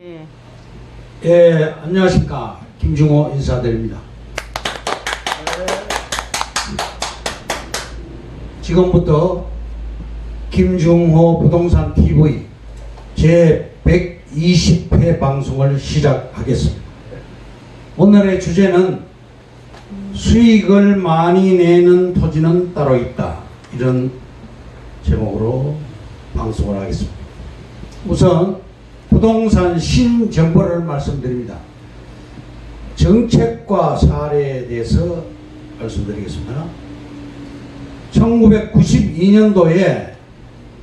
예. 예, 안녕하십니까. 김중호 인사드립니다. 지금부터 김중호 부동산 TV 제 120회 방송을 시작하겠습니다. 오늘의 주제는 수익을 많이 내는 토지는 따로 있다. 이런 제목으로 방송을 하겠습니다. 우선 부동산 신정보를 말씀드립니다. 정책과 사례에 대해서 말씀드리겠습니다. 1992년도에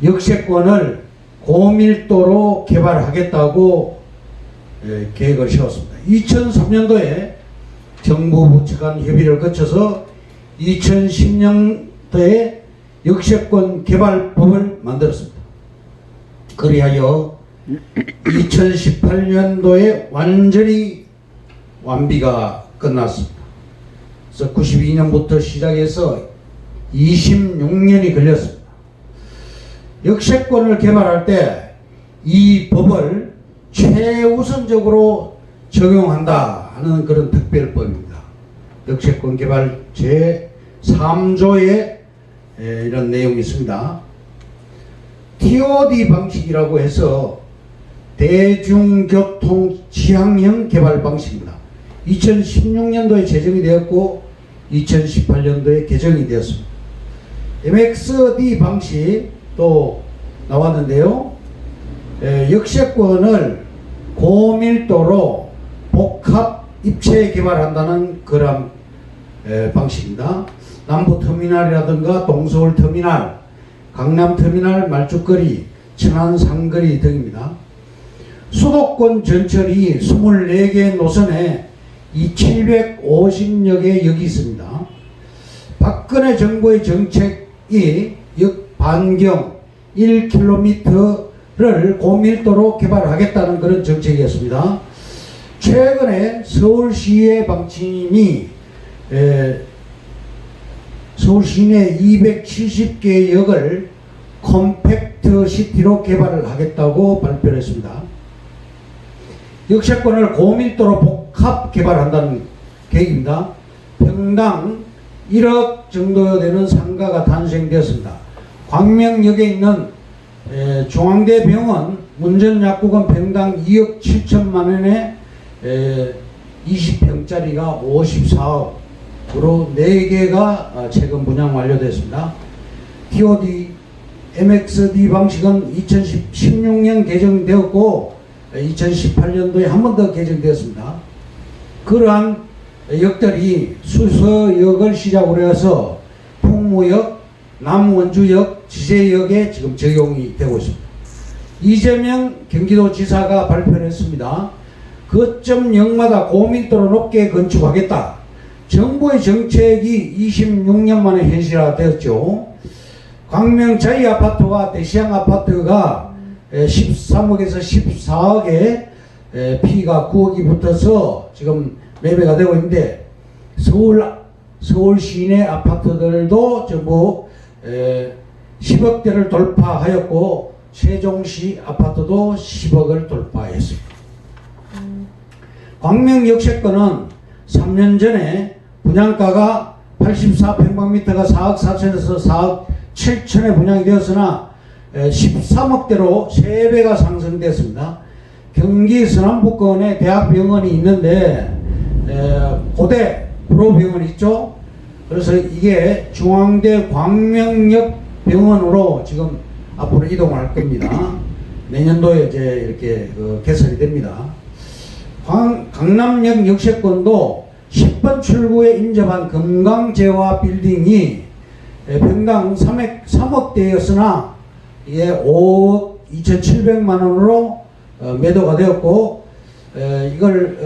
역세권을 고밀도로 개발하겠다고 계획을 세웠습니다. 2003년도에 정부 부처 간 협의를 거쳐서 2010년도에 역세권 개발법을 만들었습니다. 그리하여 2018년도에 완전히 완비가 끝났습니다. 그래서 92년부터 시작해서 26년이 걸렸습니다. 역세권을 개발할 때 이 법을 최우선적으로 적용한다 하는 그런 특별법입니다. 역세권 개발 제3조에 이런 내용이 있습니다. TOD 방식이라고 해서 대중교통 지향형 개발 방식입니다. 2016년도에 제정이 되었고 2018년도에 개정이 되었습니다. MXD 방식도 나왔는데요. 역세권을 고밀도로 복합 입체 개발한다는 그런 방식입니다. 남부터미널이라든가 동서울터미널, 강남터미널, 말죽거리, 천안상거리 등입니다. 수도권 전철이 24개 노선에 이 750여 개 역이 있습니다. 박근혜 정부의 정책이 역 반경 1km를 고밀도로 개발하겠다는 그런 정책이었습니다. 최근에 서울시의 방침이 서울 시내 270개 역을 컴팩트 시티로 개발을 하겠다고 발표를 했습니다. 역세권을 고밀도로 복합 개발한다는 계획입니다. 평당 1억 정도 되는 상가가 탄생되었습니다. 광명역에 있는 중앙대병원 문전약국은 평당 2억 7천만 원에 20평짜리가 54억으로 4개가 최근 분양 완료됐습니다. TOD, MXD 방식은 2016년 개정되었고 2018년도에 한 번 더 개정되었습니다. 그러한 역들이 수서역을 시작으로 해서 풍무역, 남원주역, 지제역에 지금 적용이 되고 있습니다. 이재명 경기도지사가 발표를 했습니다. 거점 역마다 고밀도로 높게 건축하겠다. 정부의 정책이 26년 만에 현실화되었죠. 광명 자이 아파트와 대시양 아파트가 13억에서 14억에 피가 9억이 붙어서 지금 매매가 되고 있는데 서울 시내 아파트들도 전부 10억대를 돌파하였고 세종시 아파트도 10억을 돌파했습니다. 광명 역세권은 3년 전에 분양가가 84평방미터가 4억 4천에서 4억 7천에 분양이 되었으나 13억대로 3배가 상승됐습니다. 경기 서남부권에 대학병원이 있는데 고대 구로병원 있죠. 그래서 이게 중앙대 광명역 병원으로 지금 앞으로 이동을 할 겁니다. 내년도에 이제 이렇게 개설이 됩니다. 강남역 역세권도 10번 출구에 인접한 금강재화 빌딩이 평당 3억대였으나 이게 5억 2,700만 원으로 매도가 되었고 이걸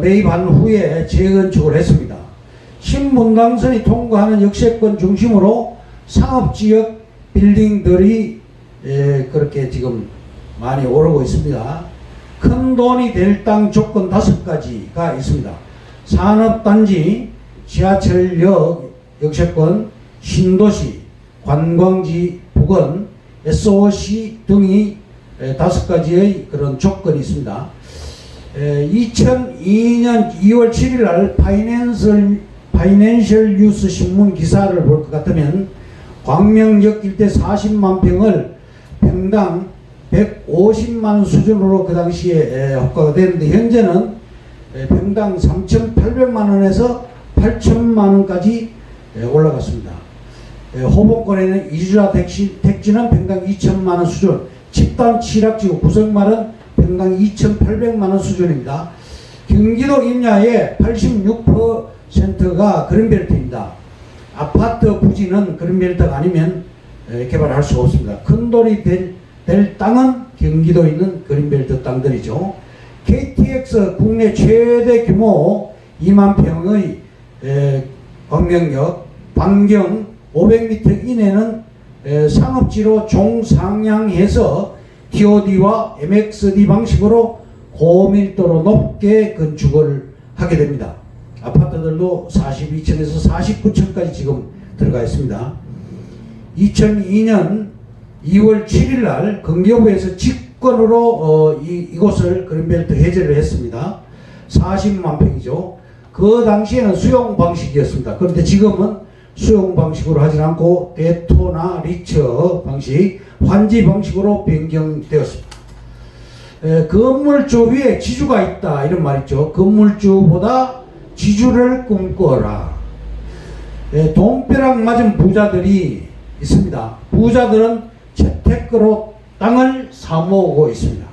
매입한 후에 재건축을 했습니다. 신분당선이 통과하는 역세권 중심으로 상업지역 빌딩들이 그렇게 지금 많이 오르고 있습니다. 큰 돈이 될 땅 조건 5가지가 있습니다. 산업단지, 지하철역, 역세권, 신도시, 관광지 부근, SOC 등이 5가지의 그런 조건이 있습니다. 2002년 2월 7일 날 파이낸셜 뉴스 신문 기사를 볼 것 같으면 광명역 일대 40만 평을 평당 150만 수준으로 그 당시에 호가가 되는데, 현재는 평당 3,800만 원에서 8,000만 원까지 올라갔습니다. 호봉권에는 이주자 택지는 평당 2천만 원 수준, 집단 칠학지구 구성말은 평당 2,800만 원 수준입니다. 경기도 임야의 86%가 그린벨트입니다. 아파트 부지는 그린벨트가 아니면 개발할 수가 없습니다. 큰 돌이 될 땅은 경기도에 있는 그린벨트 땅들이죠. KTX 국내 최대 규모 2만 평의 광명역 반경 500m 이내는 상업지로 종상향해서 TOD와 MXD 방식으로 고밀도로 높게 건축을 하게 됩니다. 아파트들도 42층에서 49층까지 지금 들어가 있습니다. 2002년 2월 7일 날 건교부에서 직권으로 이곳을 그린벨트 해제를 했습니다. 40만 평이죠. 그 당시에는 수용 방식이었습니다. 그런데 지금은 수용 방식으로 하지 않고 대토나 리처 방식, 환지 방식으로 변경되었습니다. 건물주 위에 지주가 있다 이런 말 있죠. 건물주보다 지주를 꿈꿔라. 돈벼락 맞은 부자들이 있습니다. 부자들은 재테크로 땅을 사모으고 있습니다.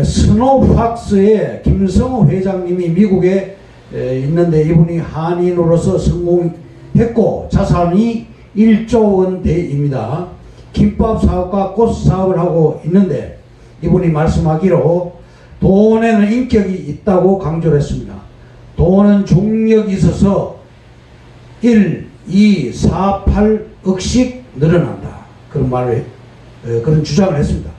스노우팍스의 김성호 회장님이 미국에 있는데, 이분이 한인으로서 성공했고 자산이 1조 원대입니다. 김밥 사업과 꽃 사업을 하고 있는데, 이분이 말씀하기로 돈에는 인격이 있다고 강조를 했습니다. 돈은 중력이 있어서 1, 2, 4, 8억씩 늘어난다. 그런 말을, 그런 주장을 했습니다.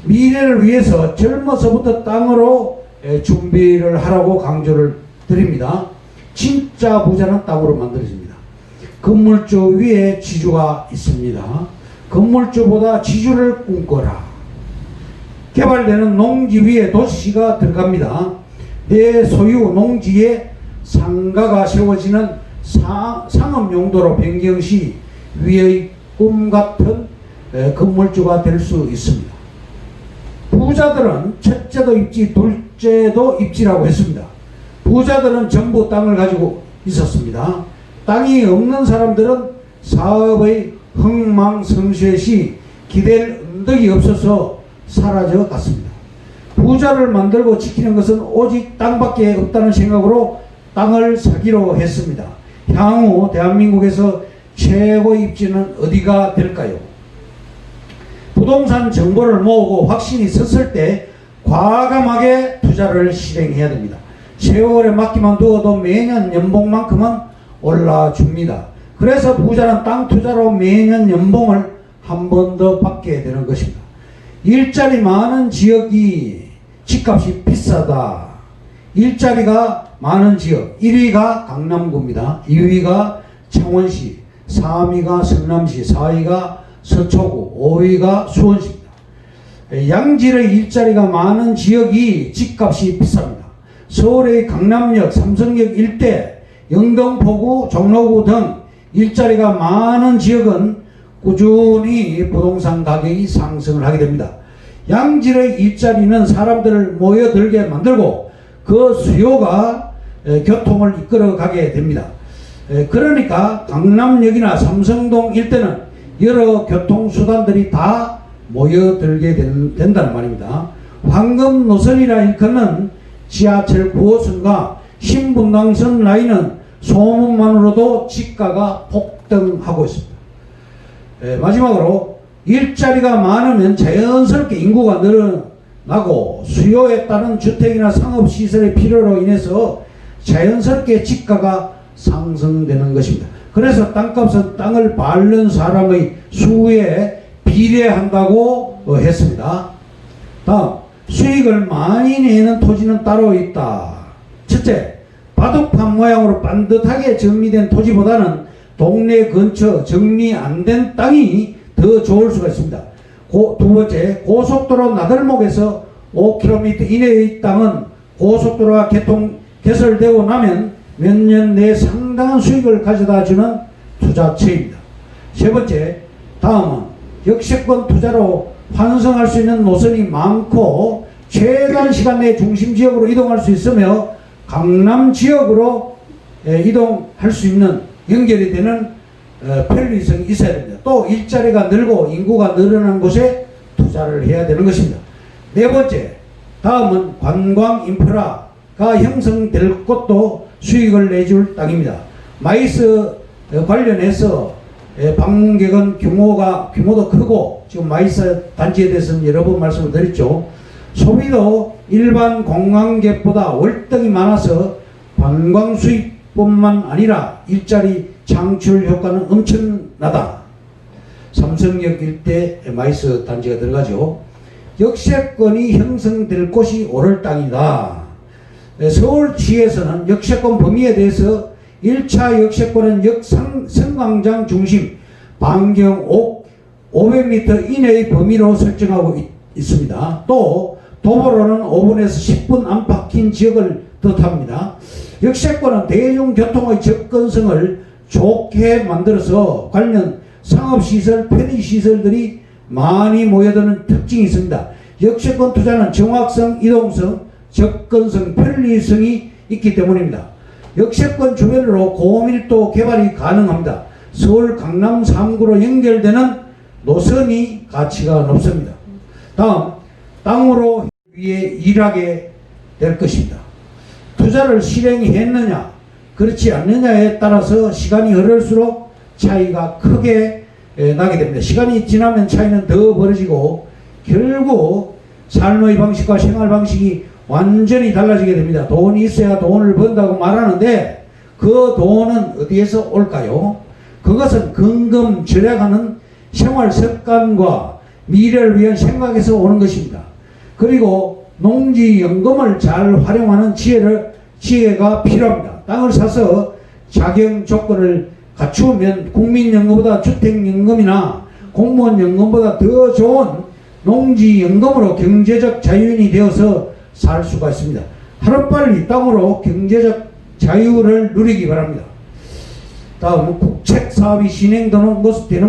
미래를 위해서 젊어서부터 땅으로 준비를 하라고 강조를 드립니다. 진짜 부자는 땅으로 만들어집니다. 건물주 위에 지주가 있습니다. 건물주보다 지주를 꿈꿔라. 개발되는 농지 위에 도시가 들어갑니다. 내 소유 농지에 상가가 세워지는 상업 용도로 변경 시 위의 꿈 같은 건물주가 될 수 있습니다. 부자들은 첫째도 입지, 둘째도 입지라고 했습니다. 부자들은 전부 땅을 가지고 있었습니다. 땅이 없는 사람들은 사업의 흥망성쇠 시 기댈 언덕이 없어서 사라져 갔습니다. 부자를 만들고 지키는 것은 오직 땅밖에 없다는 생각으로 땅을 사기로 했습니다. 향후 대한민국에서 최고의 입지는 어디가 될까요? 부동산 정보를 모으고 확신이 섰을 때 과감하게 투자를 실행해야 됩니다. 세월에 맡기만 두어도 매년 연봉만큼은 올라줍니다. 그래서 부자는 땅 투자로 매년 연봉을 한 번 더 받게 되는 것입니다. 일자리 많은 지역이 집값이 비싸다. 일자리가 많은 지역 1위가 강남구입니다. 2위가 창원시, 3위가 성남시, 4위가 서초구, 5위가 수원시입니다. 양질의 일자리가 많은 지역이 집값이 비쌉니다. 서울의 강남역, 삼성역 일대, 영등포구, 종로구 등 일자리가 많은 지역은 꾸준히 부동산 가격이 상승을 하게 됩니다. 양질의 일자리는 사람들을 모여들게 만들고 그 수요가 교통을 이끌어가게 됩니다. 그러니까 강남역이나 삼성동 일대는 여러 교통수단들이 다 모여들게 된다는 말입니다. 황금 노선이라 일컫는 지하철 9호선과 신분당선 라인은 소문만으로도 지가가 폭등하고 있습니다. 마지막으로 일자리가 많으면 자연스럽게 인구가 늘어나고 수요에 따른 주택이나 상업시설의 필요로 인해서 자연스럽게 지가가 상승되는 것입니다. 그래서 땅값은 땅을 밟는 사람의 수에 비례한다고 했습니다. 다음, 수익을 많이 내는 토지는 따로 있다. 첫째, 바둑판 모양으로 반듯하게 정리된 토지보다는 동네 근처 정리 안 된 땅이 더 좋을 수가 있습니다. 두 번째, 고속도로 나들목에서 5km 이내의 땅은 고속도로가 개설되고 나면 몇 년 내에 상당한 수익을 가져다주는 투자처입니다. 세 번째, 다음은 역세권 투자로 환승할 수 있는 노선이 많고 최단 시간 내에 중심 지역으로 이동할 수 있으며 강남 지역으로 이동할 수 있는 연결이 되는 편리성이 있어야 됩니다. 또 일자리가 늘고 인구가 늘어난 곳에 투자를 해야 되는 것입니다. 네 번째, 다음은 관광 인프라가 형성될 것도 수익을 내줄 땅입니다. 마이스 관련해서 방문객은 규모도 크고 지금 마이스 단지에 대해서는 여러 번 말씀을 드렸죠. 소비도 일반 관광객보다 월등히 많아서 관광 수입뿐만 아니라 일자리 창출 효과는 엄청나다. 삼성역 일대 마이스 단지가 들어가죠. 역세권이 형성될 곳이 오를 땅이다. 서울시에서는 역세권 범위에 대해서 1차 역세권은 성광장 중심 반경 500m 이내의 범위로 설정하고 있습니다. 또 도보로는 5분에서 10분 안팎인 지역을 뜻합니다. 역세권은 대중교통의 접근성을 좋게 만들어서 관련 상업시설, 편의시설들이 많이 모여드는 특징이 있습니다. 역세권 투자는 정확성, 이동성, 접근성, 편리성이 있기 때문입니다. 역세권 주변으로 고밀도 개발이 가능합니다. 서울 강남 3구로 연결되는 노선이 가치가 높습니다. 다음, 땅으로 위에 일하게 될 것입니다. 투자를 실행했느냐 그렇지 않느냐에 따라서 시간이 흐를수록 차이가 크게 나게 됩니다. 시간이 지나면 차이는 더 벌어지고 결국 삶의 방식과 생활 방식이 완전히 달라지게 됩니다. 돈이 있어야 돈을 번다고 말하는데 그 돈은 어디에서 올까요? 그것은 근금 절약하는 생활 습관과 미래를 위한 생각에서 오는 것입니다. 그리고 농지연금을 잘 활용하는 지혜가 필요합니다. 땅을 사서 자격 조건을 갖추면 국민연금보다 주택연금이나 공무원연금보다 더 좋은 농지연금으로 경제적 자유인이 되어서 살 수가 있습니다. 하루빨리 땅으로 경제적 자유를 누리기 바랍니다. 다음, 국책사업이 진행되는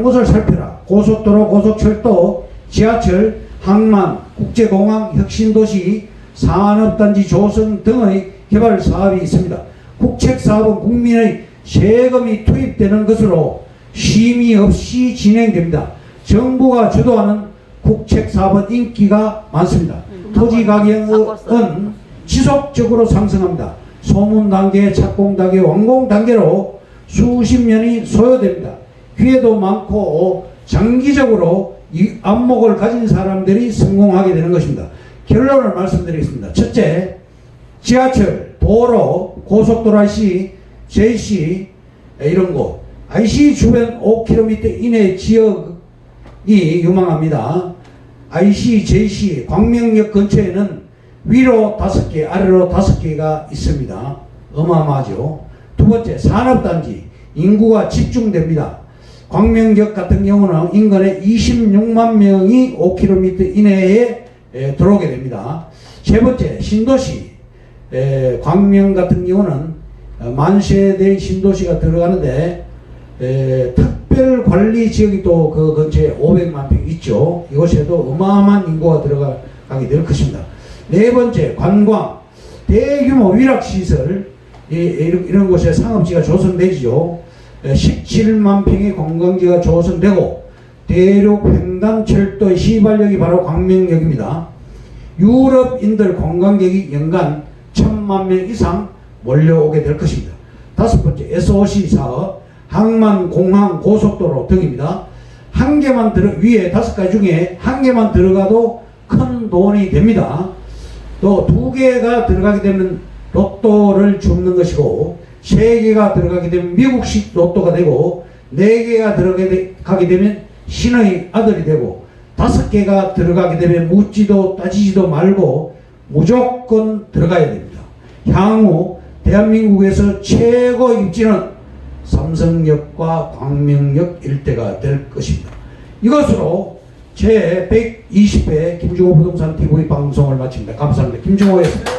곳을 살펴라. 고속도로, 고속철도, 지하철, 항만, 국제공항, 혁신도시, 산업단지 조성 등의 개발 사업이 있습니다. 국책사업은 국민의 세금이 투입되는 것으로 심의 없이 진행됩니다. 정부가 주도하는 국책사업은 인기가 많습니다. 토지 가격은 지속적으로 상승합니다. 소문 단계, 착공 단계, 완공 단계로 수십 년이 소요됩니다. 기회도 많고 장기적으로 이 안목을 가진 사람들이 성공하게 되는 것입니다. 결론을 말씀드리겠습니다. 첫째, 지하철, 도로, 고속도로 IC, JC 이런 곳, IC 주변 5km 이내 지역이 유망합니다. IC, JC, 광명역 근처에는 위로 5개, 아래로 5개가 있습니다. 어마어마하죠. 두 번째, 산업단지, 인구가 집중됩니다. 광명역 같은 경우는 인근에 26만 명이 5km 이내에 들어오게 됩니다. 세 번째, 신도시, 광명 같은 경우는 만세대 신도시가 들어가는데 특별관리지역이 또 그 근처에 500만 평 있죠. 이곳에도 어마어마한 인구가 들어가게 될 것입니다. 네 번째, 관광, 대규모 위락시설, 이런 곳에 상업지가 조성되지요. 17만 평의 관광지가 조성되고 대륙 횡단철도의 시발역이 바로 광명역입니다. 유럽인들 관광객이 연간 1000만 명 이상 몰려오게 될 것입니다. 다섯 번째, SOC 사업, 항만, 공항, 고속도로 등입니다. 한 개만 위에 5가지 중에 한 개만 들어가도 큰 돈이 됩니다. 또 2개가 들어가게 되면 로또를 줍는 것이고, 3개가 들어가게 되면 미국식 로또가 되고, 4개가 들어가게 되면 신의 아들이 되고, 5개가 들어가게 되면 묻지도 따지지도 말고 무조건 들어가야 됩니다. 향후 대한민국에서 최고 입지는 삼성역과 광명역 일대가 될 것입니다. 이것으로 제 120회 김종호 부동산 TV 방송을 마칩니다. 감사합니다. 김종호였습니다.